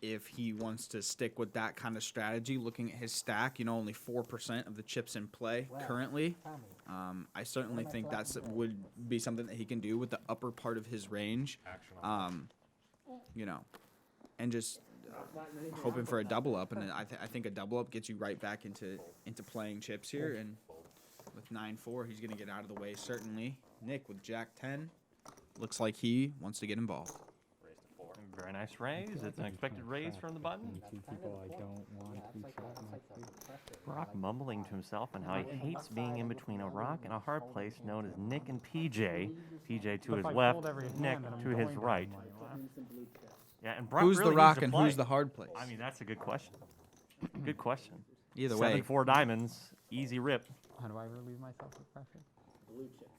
if he wants to stick with that kind of strategy. Looking at his stack, only 4% of the chips in play currently. I certainly think would be something that he can do with the upper part of his range. And just hoping for a double up, and I think a double up gets you right back into playing chips here. And with 9-4, he's going to get out of the way certainly. Nick with Jack 10 looks like he wants to get involved. Very nice raise. It's an expected raise from the button. Brock mumbling to himself on how he hates being in between a rock and a hard place known as Nick and PJ. PJ to his left, Nick to his right. Yeah, and Brock who's really the rock needs to and play. who's the hard place? I mean, that's a good question. Good question. Either way. 7-4 diamonds, easy rip. How do I relieve myself of pressure? Blue chip.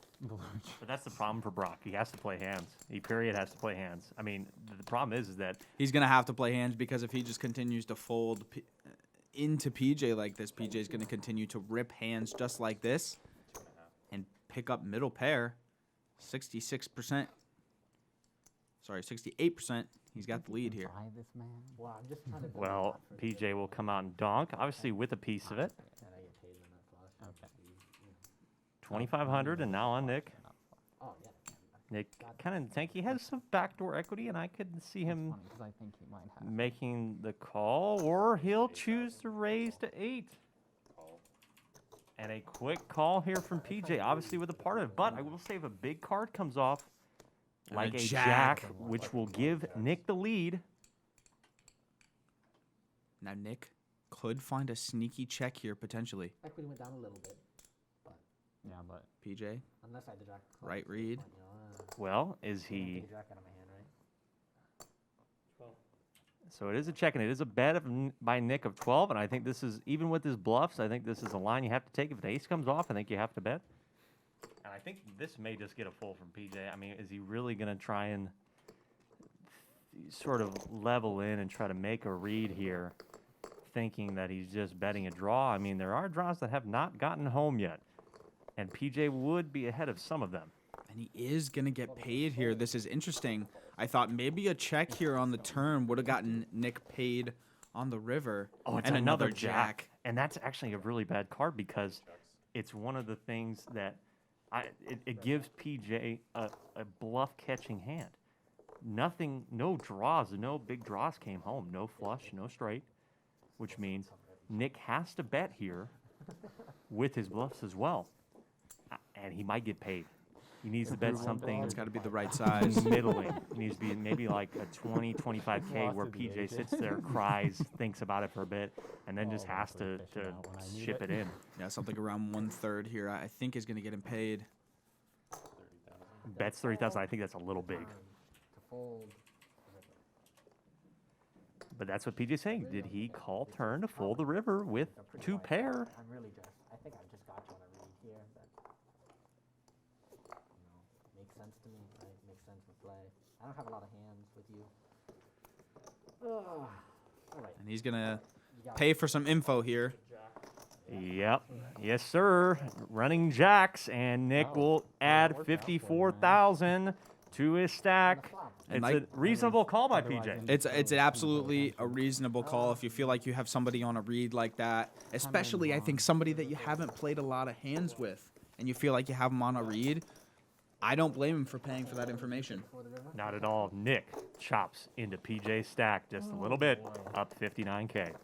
But that's the problem for Brock. He has to play hands. He has to play hands. I mean, the problem is that he's going to have to play hands, because if he just continues to fold into PJ like this, PJ is going to continue to rip hands just like this and pick up middle pair. 68%. He's got the lead here. Well, PJ will come out and donk, obviously with a piece of it. 2,500, and now on Nick. Nick kind of think he has some backdoor equity, and I could see him making the call, or he'll choose to raise to 8. And a quick call here from PJ, obviously with a part of it. But I will say if a big card comes off, like a jack, which will give Nick the lead. Now Nick could find a sneaky check here potentially. Equity went down a little bit. Yeah, but PJ, unless I had the jack. Right read. Well, is he? So it is a check, and it is a bet by Nick of 12, and I think this is, even with his bluffs, I think this is a line you have to take. If the ace comes off, I think you have to bet. And I think this may just get a full from PJ. I mean, is he really going to try and sort of level in and try to make a read here, thinking that he's just betting a draw? I mean, there are draws that have not gotten home yet, and PJ would be ahead of some of them. And he is going to get paid here. This is interesting. I thought maybe a check here on the turn would have gotten Nick paid on the river. Oh, it's and another jack. And that's actually a really bad card, because it's one of the things that it gives PJ a bluff-catching hand. Nothing, no draws, no big draws came home. No flush, no straight, which means Nick has to bet here with his bluffs as well. And he might get paid. He needs to bet something. It's got to be the right size. Middling. It needs to be maybe like a 20, 25K where PJ sits there, cries, thinks about it for a bit, and then just has to ship it in. Yeah, something around 1/3 here, I think, is going to get him paid. Bets 30,000. I think that's a little big. But that's what PJ's saying. Did he call turn to fold the river with 2 pair? I think I just got you on a read here. Makes sense to me, right? Makes sense for play. I don't have a lot of hands with you. All right. And he's going to pay for some info here. Yep. Yes, sir. Running jacks, and Nick will add 54,000 to his stack. It's a reasonable call by PJ. It's absolutely a reasonable call if you feel like you have somebody on a read like that, especially I think somebody that you haven't played a lot of hands with, and you feel like you have them on a read. I don't blame him for paying for that information. Not at all. Nick chops into PJ's stack just a little bit, up 59K.